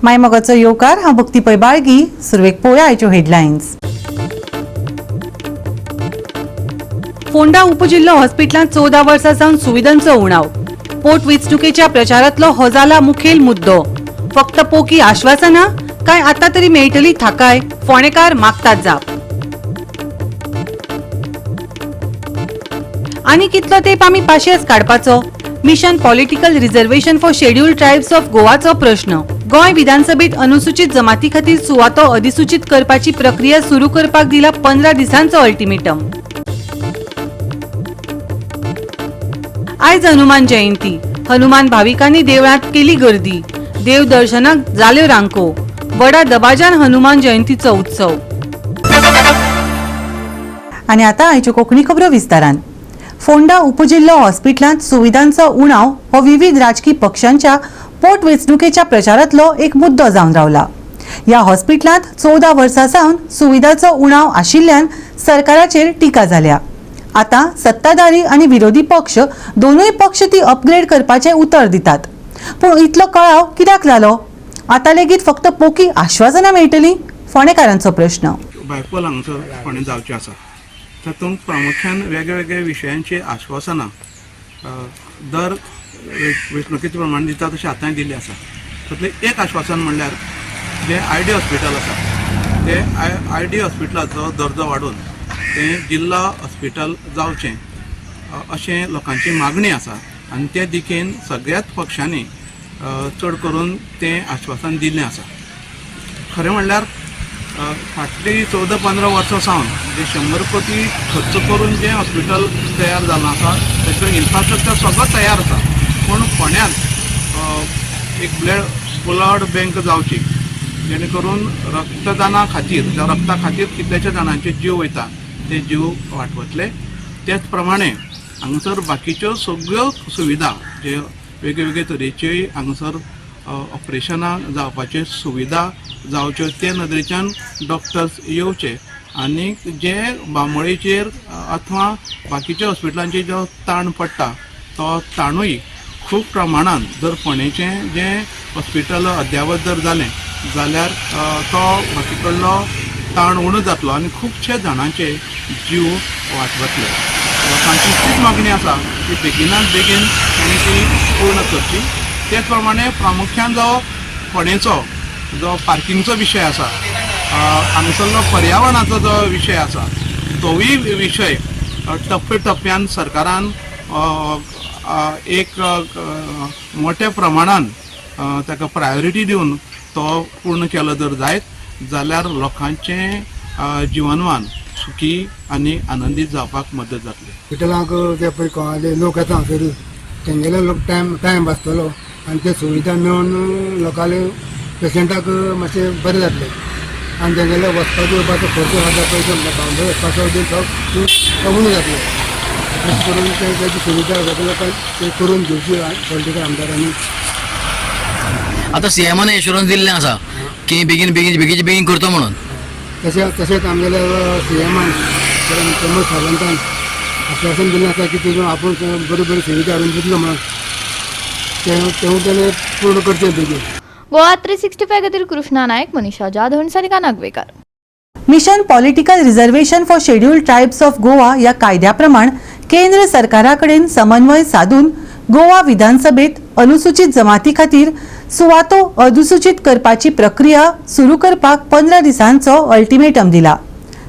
मायमोगाचो येवकार हांव भक्ती पै बाळगी. सुरवेक पळोवया आयच्यो हेडलायन्स. फोंडा उपजिल्लो हॉस्पिटलांत 14 वर्सां सावन सुविधांचो उणाव. पोटवेंचणुकेच्या प्रचारांतलो हो जाला मुखेल मुद्दो. फक्त पोकी आश्वासनां काय आतां तरी मेळटली थाकाय, फोंडेकार मागतात जाप. आनी कितलो तेंप आमी पाशयेंस काडपाचो? Mission political reservation for scheduled tribes of गोवाचो प्रश्न. गोंय विधानसभेत अनुसूचित जमाती खातीर सुवातो अधिसूचित करपाची प्रक्रिया सुरू करपाक दिला 15 दिसांचो अल्टिमेटम. आयज हनुमान जयंती. हनुमान भाविकांनी देवळांत केली गर्दी. देव दर्शनाक जाल्यो रांको. व्हडा दबाज्यान हनुमान जयंतीचो उत्सव. आनी आतां आयच्यो कोंकणी खबरो विस्तारान. फोंडा उपजिल्लो हॉस्पिटलांत सुविधांचो उणाव हो विविध राजकी पक्षांच्या पोटवेंचणुकेच्या प्रचारांतलो एक मुद्दो जावन रावला. ह्या हॉस्पिटलांत 14 वर्सां सावन सुविधांचो उणाव आशिल्ल्यान सरकाराचेर टिका जाल्या. आतां सत्ताधारी आनी विरोधी पक्ष दोनूय पक्ष ती अपग्रेड करपाचें उतर दितात. पूण इतलो कळाव कित्याक जालो? आतां लेगीत फक्त पोकी आश्वासनां मेळटलीं? फोंडेकारांचो प्रश्न. बायपोल हांगासर फोंडें जावचें आसा. तातूंत प्रामुख्यान वेगवेगळ्या विशयांची आश्वासनां दर वेंचणुकेचे प्रमाण दिता तशें आतांय दिल्ली आसा. तातूंतलें एक आश्वासन म्हणल्यार जें आय.डी. हॉस्पिटल आसा तें आय.डी. हॉस्पिटलाचो दर्जो वाडोवन तें जिल्ला हॉस्पिटल जावचें अशें लोकांची मागणी आसा. आनी ते दिकेन सगळ्याच पक्षांनी चड करून तें आश्वासन दिल्लें आसा. खरें म्हणल्यार फाटलीं 14-15 वर्सां सावन जे 100 कोटी खर्च करून जें हॉस्पिटल तयार जालां आसा तेचो इन्फ्रास्ट्रक्चर सगळो तयार आसा. पूण फोंड्यांत एक ब्लड बँक जावची जेणे करून रक्तदाना खातीर जावं रक्ता खातीर कितलेशे जाणांचे जीव वयता ते जीव वाटवतले. तेच प्रमाणे हांगासर बाकीच्यो सगळ्यो सुविधा जे वेगवेगळे तरेची हांगासर ऑपरेशनां जावपाच्यो सुविधा जावच्यो ते नदरेच्यान डॉक्टर्स येवचे आनी जे बांबोळेचेर अथवा बाकीच्या हॉस्पिटलांचेर जो ताण पडटा तो ताणूय खूब प्रमाणान जर फोंडेचें जें हॉस्पिटल अद्यावत जर जालें जाल्यार तो बाकी कडलो ताण उणो जातलो आनी खुबशे जाणांचे जीव वाचवतले. लोकांची खूब मागणी आसा ती बेगिनात बेगीन तांणी ती पूर्ण करची. तेच प्रमाणे प्रामुख्यान जो फोंडेचो जो पार्किंगचो विशय आसा, हांगासरलो पर्यावरणाचो जो विशय आसा तोवूय विशय टप्प्यान सरकारान एक मोठ्या प्रमाणान ताका प्रायोरिटी दिवन तो पूर्ण केलो जर जायत जाल्यार लोकांचें जिवनमान सुखी आनी आनंदीत जावपाक मदत जातली. हॉस्पिटलांक ते पळय कोणाले लोक येता हांगसर तेंगेले लोक टायम वाचतलो आनी ते सुविधा मेळून लोकांले पेशंटाक मातशें बरें जातलें आनी तेंगेले वचपाचो येवपाचो खर्च आसा पळय बांबोळे वचपाचो बी कमी जातलें. अशें करून तेची सुविधा लोकांक ते करून घेवची पॉलिटिकल आमदारांनी. आता सीएमान एश्युरन्स दिल्लें आसा की बेगीन करतो म्हणून. तशेंच आमगेल्या सीएमान प्रमोद सावंतान आश्वासन दिल्लें आसा की तेतून आपूण बऱ्यो बऱ्यो सुविधा हाडून दितलो म्हणून तेवूय तेणें पूर्ण करचें बेगीन. गोवा 365 खातीर कृष्णा नायक, मनीषा जाधव आनी Sanika Nagwekar. Mission political reservation for scheduled tribes of Goa या कायद्याप्रमाण केंद्र सरकाराकडेन समन्वय साधून गोवा विधानसभेत अनुसूचित जमाती खातीर सुवातो अधिसूचित करपाची प्रक्रिया सुरू करपाक 15 दिसांचो अल्टिमेटम दिला.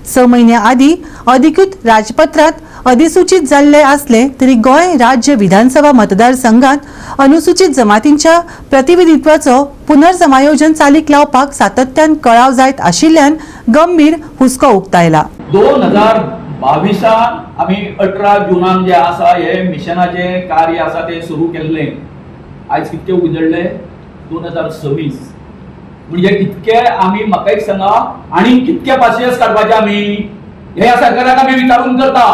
6 म्हयन्या आदी अधिकृत राजपत्रांत अधिसूचित जाल्ले आसले तरी गोंय राज्य विधानसभा मतदारसंघात अनुसूचित जमातींच्या प्रतिनिधित्वाचो पुनर्समायोजन चालीक लावपाक सातत्यान कळाव जायत आशिल्ल्यान गंभीर हुस्को उक्तायला. 2022 आमी 18 जुनाक जे आसा हे मिशनाचे कार्य आसा ते सुरू केल्ले. आयज कितके उजळले 2026 म्हणजे कितके आमी म्हाका एक सांगा आनी कितके पासियेस काडपाचे आमी हे सरकाराक आमी विचारून करता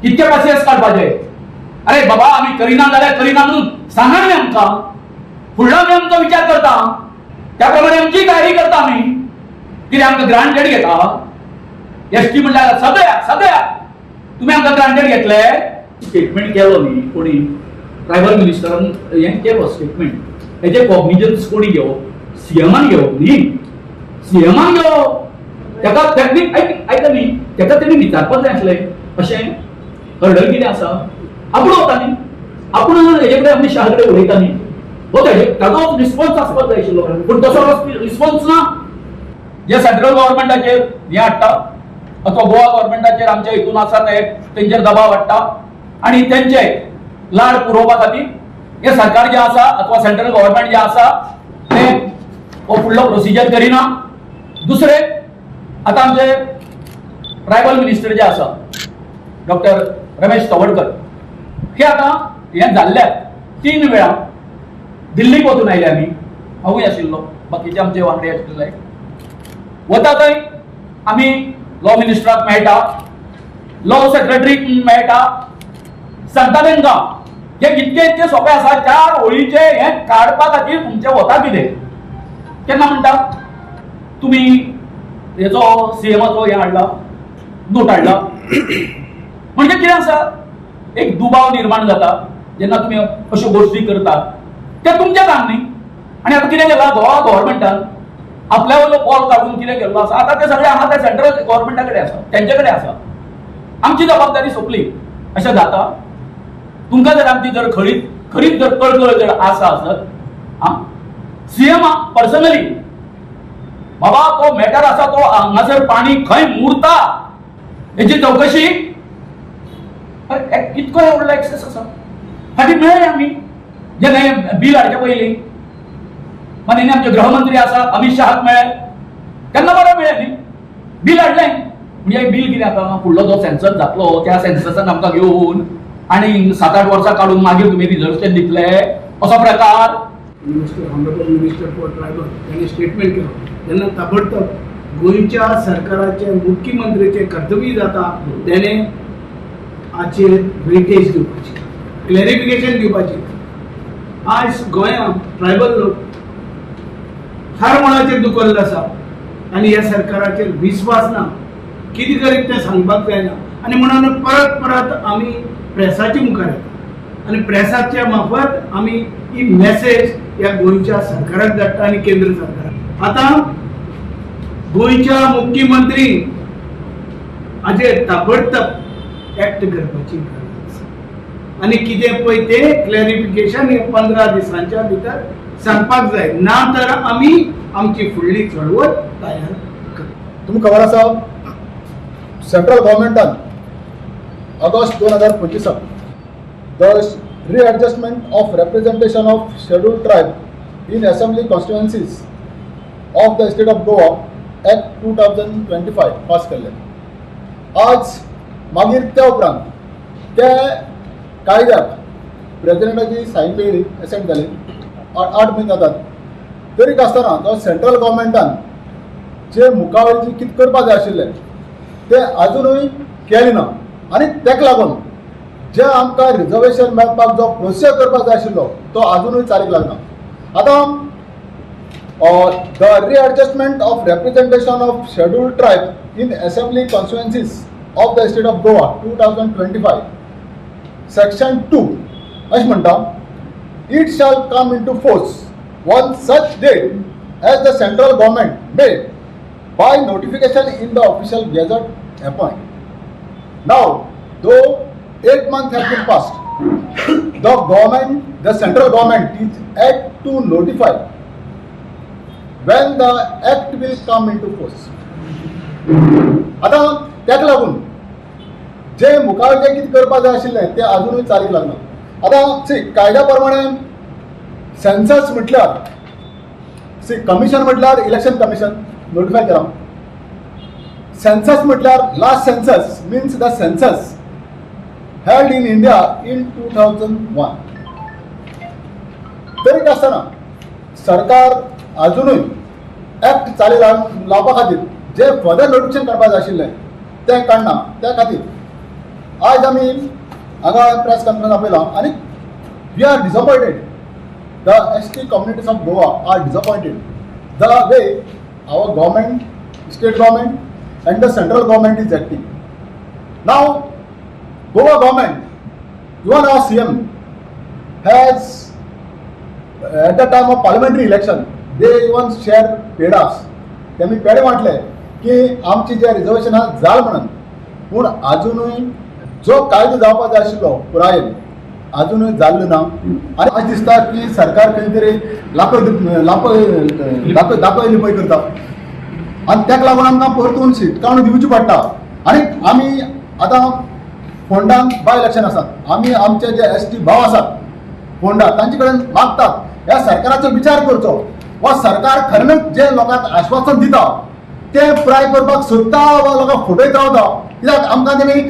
कितके पासियेस काडपाचे. अरे बाबा आमी करिना जाल्यार करिना म्हणून सांगा न्ही आमकां. फुडलो आमी आमचो विचार करता त्या प्रमाणे आमची तयारी करता आमी. कितें आमकां ग्रांटेड घेता एसटी म्हणल्यार सद्या तुम्ही आमकां ग्रांटेड घेतले. स्टेटमेंट केलो न्ही कोणी ट्रायबल मिनिस्टरान हें केलो स्टेटमेंट हेजे कॉग्निजन्स कोणी घेवप सीएमान घेवप न्ही, सीएमान घेवप ताका ऐका न्ही, ताका तेणी विचारपाक जाय आसलें अशें हर्डल कितें आसा, आपूण वता न्ही, आपूण हेजे कडेन अमित शाह कडेन उलयता न्ही, हो ताजो रिस्पॉन्स आसपाक जाय आशिल्लो, पूण तसो रिस्पॉन्स ना. जे सेंट्रल गव्हर्नमेंटाचेर हें हाडटा अथवा गोवा गव्हर्नमेंटाचेर आमच्या हितून आसा ते तेंचेर दबाव हाडटा आनी तेंचे लाड पुरोवपा खातीर हे सरकार जे आसा अथवा सेंट्रल गव्हर्नमेंट जे आसा ते हो फुडलो प्रोसिजर करिना. दुसरे आता आमचे ट्रायबल मिनिस्टर जे आसा डॉक्टर रमेश तवडकर हे आता हे जाल्ल्यात 3 वेळा दिल्लीक वचून आयले आमी, हांवूय आशिल्लो, बाकीचे आमचे वांगडी आशिल्ले. वता थंय आमी लॉ मिनिस्टराक मेळटा, लॉ सेक्रेटरीक मेळटा, सांगता तांकां हे इतके सोपे आसा, 4 ओळीचे हे काडपा खातीर तुमचे वता कितें. केन्ना म्हणटा तुमी हेचो सीएमाचो हे हाडला, नोट हाडला. म्हणजे कितें आसा, एक दुबाव निर्माण जाता जेन्ना तुमी अश्यो गोश्टी करतात, ते तुमचें काम न्ही. आनी आतां कितें केलां गोवा गव्हर्नमेंटान आपल्या वयलो बॉल काडून कितें केल्लो आसा, आतां ते सगळे हांगा ते सेंट्रल गव्हर्नमेंटा कडेन आसा, तेंचे कडेन आसा. आमची जबाबदारी सोंपली अशें जाता. तुमकां जर आमची जर खरीच जर कळकळ जर आसा आसत सीएम पर्सनली बाबा तो मॅटर आसा, तो हांगासर पाणी खंय मुरता हेची चौकशी, इतको व्हडलो एक्सेस आसा. फाटीं मेळ्ळे आमी जेन्ना बील हाडचे पयलीं माननीय आमचे गृहमंत्री आसा अमित शाहाक मेळ्ळे, तेन्ना बरें मेळ्ळें न्ही, बील हाडलें. म्हणजे बील कितें आतां फुडलो जो सेन्सस जातलो त्या सेन्ससान आमकां घेवन आनी 7-8 वर्सां काडून मागीर तुमी रिजर्वेशन दितले असो प्रकार. ऑनरेबल मिनिस्टर फॉर ट्रायबल त्यांनी स्टेटमेंट केलं, त्यांना ताबडतोब गोंयच्या सरकाराचे मुख्यमंत्रीचे कर्तव्य जाता त्याने हाचेर वेटेज दिवपाची, क्लॅरिफिकेशन दिवपाची. आज गोंयांत ट्रायबल लोक हर मळाचेर दुखल्ले आसा आनी ह्या सरकाराचेर विश्वास ना, कितें करीत तें सांगपाक जायना. आनी म्हणून परत परत आमी प्रेसाच्या मुखार येता आनी प्रेसाच्या मार्फत आमी ही मेसेज ह्या गोंयच्या सरकाराक धाडटा आनी केंद्र सरकाराक. आतां गोंयच्या मुख्यमंत्री हाचेर ताबडतोब एक्ट करपाची गरज आसा आनी कितें पळय तें क्लॅरिफिकेशन हे 15 दिसांच्या भितर सांगपाक जाय, ना तर आमी आमची फुडली चळवळ तयार करता. तुमकां खबर आसा सेंट्रल गव्हर्नमेंटान August 2025 the readjustment of representation of scheduled tribe in assembly constituencies of the state of Goa Act 2025 pass केले. आज मागीर त्या उपरांत त्या कायद्याक प्रेसिडेंटाची सायन मेळ्ळी, एसेंट जाली, 8 म्हयने जातात. तरी आसतना तो सेंट्रल गव्हर्नमेंटान जे मुखावेळी कितें करपा जाय आशिल्लें ते अजूनय केलें ना. आनी तेका लागून जे आमकां रिजर्वेशन मेळपाक जो प्रोसेस करपाक जाय आशिल्लो तो अजूनय चालीक लागना. आतां the readjustment of representation of scheduled tribe in assembly constituencies of the state of Goa 2025 section 2 अशें म्हणटा, it shall come into force one such date as the central government made by notification in the official gazette appoint. नाव though 8 months have been passed, the central government is yet to notify when the act will come into force. आता त्याक लागून जे मुखार जे कितें करपाक जाय आशिल्लें तें अजूनय चालीक लागना. आता कायद्या प्रमाणे सेन्सस म्हटल्यार कमिशन म्हटल्यार इलेक्शन कमिशन नोटिफाय केला. सेन्सस म्हटल्यार last census means the census held in India in 2001. तरी आसतना सरकार अजूनय ऍक्ट चाली लावपा खातीर जे फर्दर नोटिफिकेशन काडपाक जाय आशिल्लें तें काडना. त्या खातीर आज आमी हांगा प्रेस कॉन्फरन्स आपयला आनी we are disappointed. The ST communities of Goa are disappointed the way our government, state government and the central government is acting. Now Goa government, even our CM, has at the time of parliamentary election they even share पेडास, त्यांनी पेडे वाटले की आमची जे reservation हा जाल म्हणून. पूण अजूनय जो कायदो जावपाक जाय आशिल्लो पुरायेन अजूनय जाल्लो ना. आनी अशें दिसता की सरकार खंय तरी दाखय लिपय करता आनी ताका लागून आमकां परतून सीट कावण दिवची पडटा. आनी आमी आतां फोंडांत बाय इलेक्शन आसात, आमी आमचे जे ST भाव आसात फोंडा तांचे कडेन मागतात ह्या सरकाराचो विचार करचो. वा सरकार खरेंच जे लोकांक आश्वासन दिता ते पुराय करपाक सोदता वा लोकांक फटयत रावता. कित्याक आमकां तेणी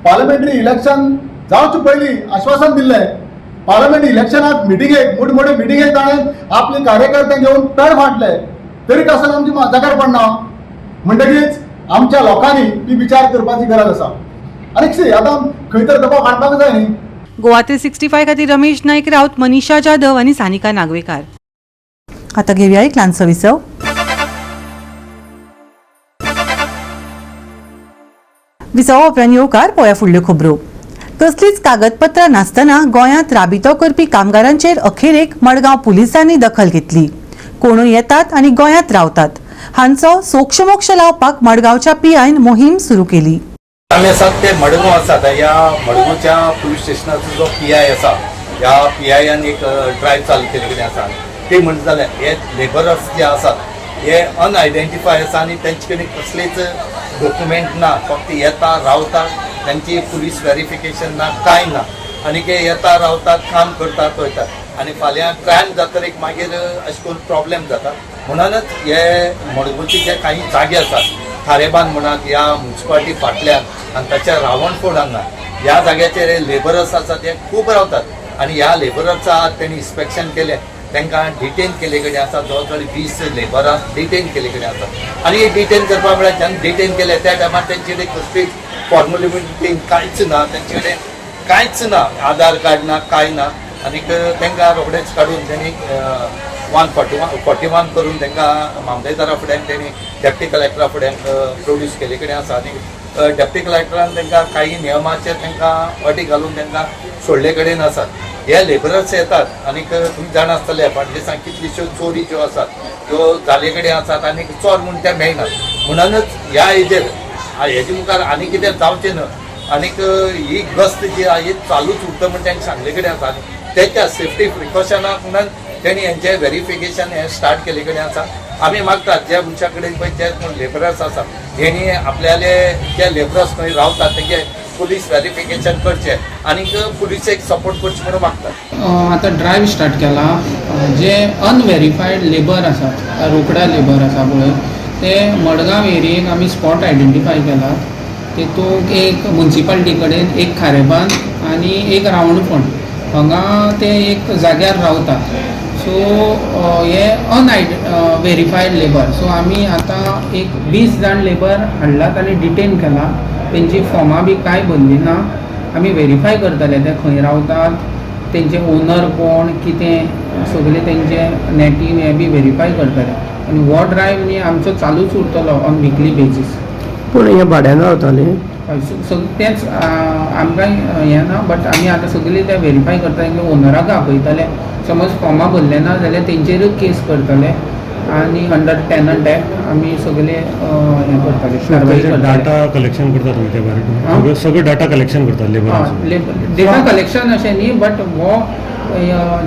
पार्लमेंटरी इलेक्शन जावचे पयलीं आश्वासन दिल्लें. पार्लमेंट इलेक्शनाक मिटिंगेक मोठे मिटिंगेक ताणें आपले कार्यकर्ते घेवन पेड फाटले, तरी कासन आमची जाग्यार पडना. म्हणटकीच आमच्या लोकांनी ती विचार करपाची गरज आसा. आनी आतां खंय तर दबाव हाडपाक जाय न्ही. गोवा 365 खातीर रमेश नाईक राऊत, मनीषा जाधव आणि सानिका नागवेकार. आता घेऊया एक ल्हानसो विसव. विसवा उपरांत येवकार पळया फुडल्यो खबरो. कसलीच कागदपत्रां नासतना गोंयांत राबितो करपी कामगारांचेर अखेरेक मडगांव पुलिसांनी दखल घेतली. कोणूय येतात आनी गोंयांत रावतात हांचो सोक्षमोक्ष लावपाक मडगांवच्या PIन मोहीम सुरू केली. आमी आसात ते मडगांव आसात. ह्या मडगांवच्या पुलीस स्टेशनाचो जो PI आसा, ह्या PIन एक ड्रायव्ह चालू केल्ली आसा. ते म्हणटा जाल्यार हे लेबरर्स जे आसात हे अनआयडेंटिफाय आसा आनी तेंचे कडेन कसलेच डॉक्युमेंट ना, फक्त येता रावता, त्यांची पुलीस व्हेरिफिकेशन ना, कांय ना. आनी ते येता रावतात, काम करतात, वयतात आनी फाल्यां क्रायम जातकीर मागीर अशें करून प्रॉब्लेम जाता. म्हणूनच हे मडगांवचे जे काही जागे आसात खारेबान म्हणात ह्या म्युन्सिपालिटी फाटल्यान आनी ताच्या रावणफोड हांगा ह्या जाग्याचेर लेबरर्स आसात ते खूब रावतात. आनी ह्या लेबरर्साक तेणी इन्स्पेक्शन केलें, तांकां डिटेन केले कडेन आसा. जवळ जवळ 20 लेबरांक डिटेन केले कडेन आसा. आनी डिटेन करपा म्हळ्यार जेन्ना डिटेन केले त्या टायमार तेंचे कडेन कसलीच फॉर्मेलिटी कांयच ना, तेंचे कडेन कांयच ना, आधार कार्ड ना, कांय ना. आनीक तांकां रोखडेच काडून तेणी 141 करून तांकां मामलेदारा फुड्यान तेणी डेप्टी कलेक्टरा फुड्यान प्रोड्यूस केले कडेन आसा. आनी डेप्टी कलेक्टरान तांकां काही नियमाचेर तांकां अटी घालून तांकां सोडले कडेन आसात. हे लेबरर्स येतात आनीक तुमी जाण आसतले फाटल्या दिसांनी कितल्योश्यो चोरी ज्यो आसात त्यो जाले कडेन आसात आनीक चोर म्हूण ते मेळनात. म्हणूनच ह्या हेजेर हेजे मुखार आनी कितें जावचें न्हय. आनीक ही गस्त जी आहा ही चालूच उरता म्हण तांकां सांगले कडेन आसा. तेच्या सेफ्टी प्रिकॉशनाक म्हणून तेणी हेंचें व्हेरिफिकेशन हें स्टार्ट केले कडेन आसा. आमी मागतात ज्या मनशा कडेन पळय जे लेबरर्स आसात हेणी आपल्याले जे लेबरर्स खंय रावतात तेगे पुलीस व्हेरिफिकेशन करचें आनीक पुलिसेक सपोर्ट करचें म्हणून मागतात. आतां ड्रायव्ह स्टार्ट केला. जे अनव्हेरीफायड लेबर आसा, रोकडा लेबर आसा पळय ते मडगांव एरियेक आमी स्पॉट आयडेंटिफाय केला. तातूंत एक म्युन्सिपालिटी कडेन, एक खारेबान आनी एक रावणफोंड हांगा ते एक जाग्यार रावतात. सो हे अनव्हेरीफायड लेबर. सो आमी आतां एक 20 जाण लेबर हाडलात आनी डिटेन केला. तेंची फॉर्मां बी कांय भरली ना. आमी व्हेरीफाय करतले ते खंय रावतात, तेंचे ओनर कोण, कितें सगळे तेंचे नेटीव हे बी व्हेरीफाय करतले. आनी हो ड्रायव्ह न्ही आमचो चालूच उरतलो ऑन विकली बेजीस. पूण हे भाड्यान रावताले तेंच आमकां हें ना. बट आमी आतां सगळी ते व्हेरीफाय करता. तेंच्या ओनराक आपयतले. समज फॉर्मां भरले ना जाल्यार तेंचेरूच केस करतले आनी अंडर टेनंट एक्ट आमी सगळे हें करतले. डाटा कलेक्शन करता तुमी ते बरें सगळें डाटा कलेक्शन करता लेबर डेटा कलेक्शन अशें न्ही. बट हो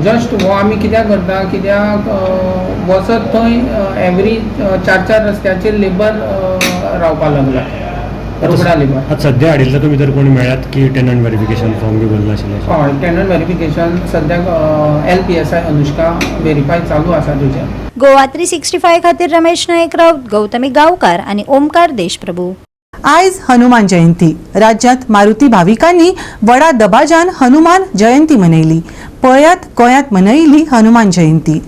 जस्ट हो आमी कित्याक करता, कित्याक वचत थंय एवरी 4 रस्त्याचेर लेबर रावपा लागला, रोकडा लेबर. आतां सद्या हाडिल्लो तुमी जर कोणी मेळ्ळ्यात की टेनंट व्हेरिफिकेशन फॉर्म बी भरला आशिल्ले? हय, टेनंट व्हेरिफिकेशन सद्याक LPSI अनुष्का व्हेरीफाय चालू आसा तुजें. गोवा 365 खातीर रमेश नाईक राऊत, गौतमी गांवकार आनी ओमकार देशप्रभू. आयज हनुमान जयंती. राज्यात मारुती भाविकांनी व्हडा दबाज्यान हनुमान जयंती मनयली. पळयात गोंयांत मनयिल्ली हनुमान जयंती.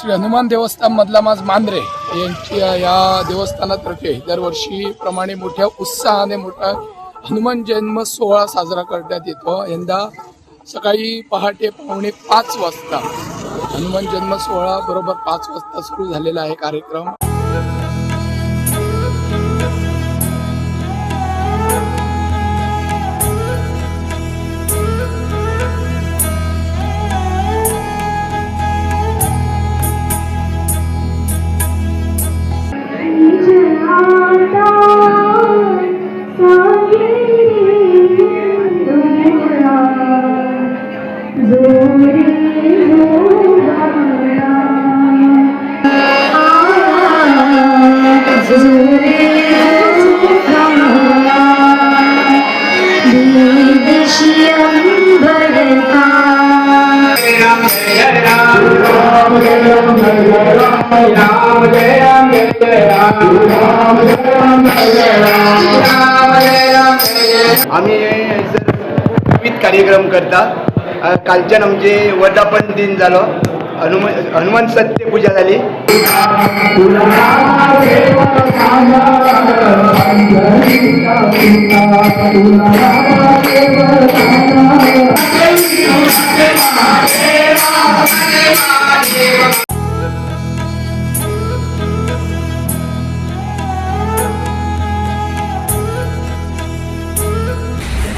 श्री हनुमान देवस्थान मधला माज मांद्रे यांच्या या देवस्थानातर्फे दरवर्षीप्रमाणे मोठ्या उत्साहाने मोठा हनुमान जन्म सोहळा साजरा करण्यात येतो. यंदा सकाळी पहाटे 4:45 वाजता हनुमान जन्म सोहळा बरोबर 5 वाजता सुरू झालेला आहे कार्यक्रम. आम्ही विविध कार्यक्रम करता. कालच्यान आमचे वर्धापन दिन जालो. हनुमान सत्य पूजा झाली.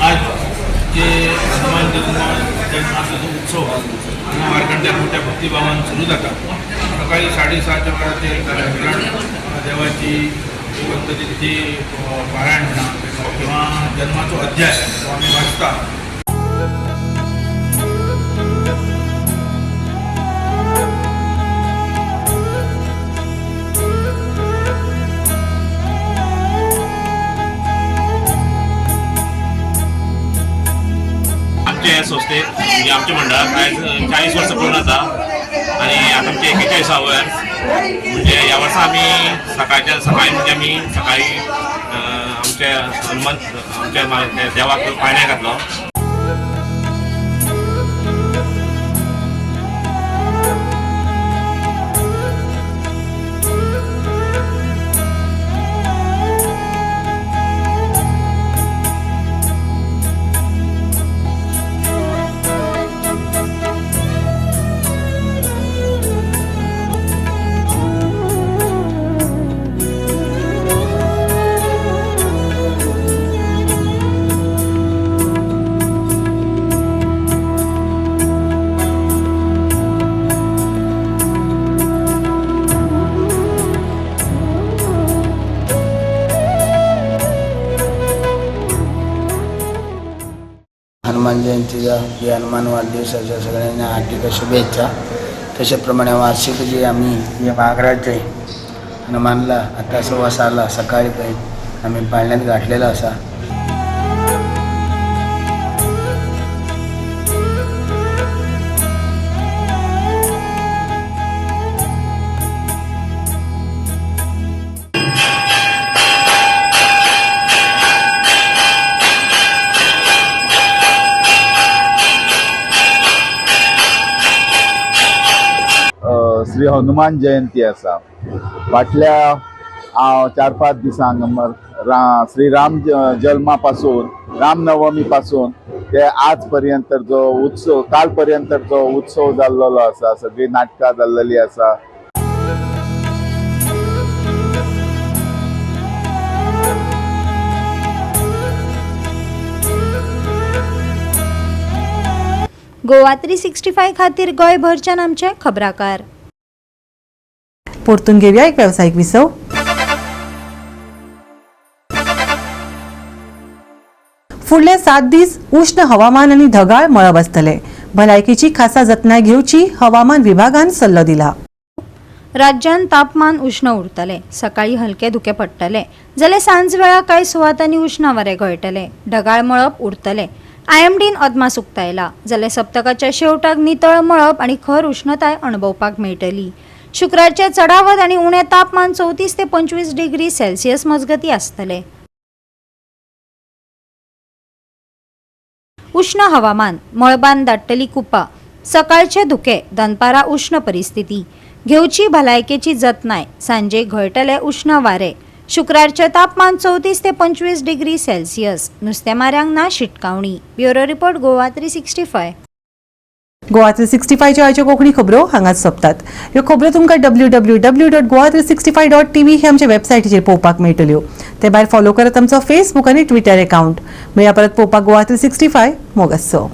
आज जे हनुमान जन्माचा जो उत्सव वारकऱ्यांच्या मोठ्या भक्तिभावान सुरू जाता. सकाळी 6:30च्या वेळाचे कार्यक्रम देवाची पद्धतीची पारायण म्हणा किंवा जन्माचो अध्याय तो आम्ही वाचता. आमच्या या संस्थेत म्हणजे आमच्या मंडळात आयज 40 वर्सां पूर्ण जाता आणि आता आमचे 41 वर्स. म्हणजे ह्या वर्सा आमी सकाळी म्हणजे आमी सकाळी आमच्या हनुमान आमच्या देवाक पाळण्या घातलो. हनुमान जयंतीचा जी हनुमान वाढदिवसाच्या सगळ्यांना हार्दिक शुभेच्छा. तशाप्रमाणे वार्षिक जे आम्ही जे महाराज हनुमानला आता 6:15 सकाळी पर्यंत आम्ही पाळण्यात घातलेला असा. श्री हनुमान जयंती आसा. फाटल्या 4-5 दिसांक श्री राम जल्मा पासून रामनवमी पासून ते आज पर्यंत जो उत्सव काल पर्यंत जो उत्सव जाल्लो आसा. सगळी नाटकां जाल्लेली आसा. गोवा 365 खातीर गोंयभरच्यान आमचे खबराकार. परतून घेऊया एक व्यावसायिक विसव. फुडले 7 दीस उष्ण हवामान आणि ढगाळ मळब आसतले. भलायकेची खासा जतनाय घेवची हवामान विभागान सल्लो दिला. राज्यात तापमान उष्ण उरतले. सकाळी हलके धुके पडटले जाल्यार सांज वेळा कांय सुवातांनी उष्ण वारे गळटले. ढगाळ मळब उरतले. IMDन अदमास उक्तायला जाल्यार सप्तकाच्या शेवटाक नितळ मळब आणि खर उष्णताय अणभवपाक मेळटली. शुक्रारचे चडावत आणि उणे तापमान 34 ते 25 डिग्री सेल्सियस मजगती आसतले. उष्ण हवामान. मळबान दाटतली कुप्पा. सकाळचे धुके. दनपारा उष्ण परिस्थिती. घेवची भलायकेची जतनाय. सांजे घळटले उष्ण वारे. शुक्रारचे तापमान 34 ते 25 डिग्री सेल्सियस. नुस्तेमाऱ्यांक ना शिटकावणी. Bureau report Goa 365. गोवा 365 च्या आयच्यो कोंकणी खबरो हांगाच सोंपतात. ह्यो खबरो तुमकां www.goa365.tv हे आमचे वेबसायटीचेर पळोवपाक मेळटल्यो. ते भायर फॉलो करात आमचो फेसबूक आनी ट्विटर अकाउंट. मेळया परत पळोवपाक गोवा 365 मोगसो.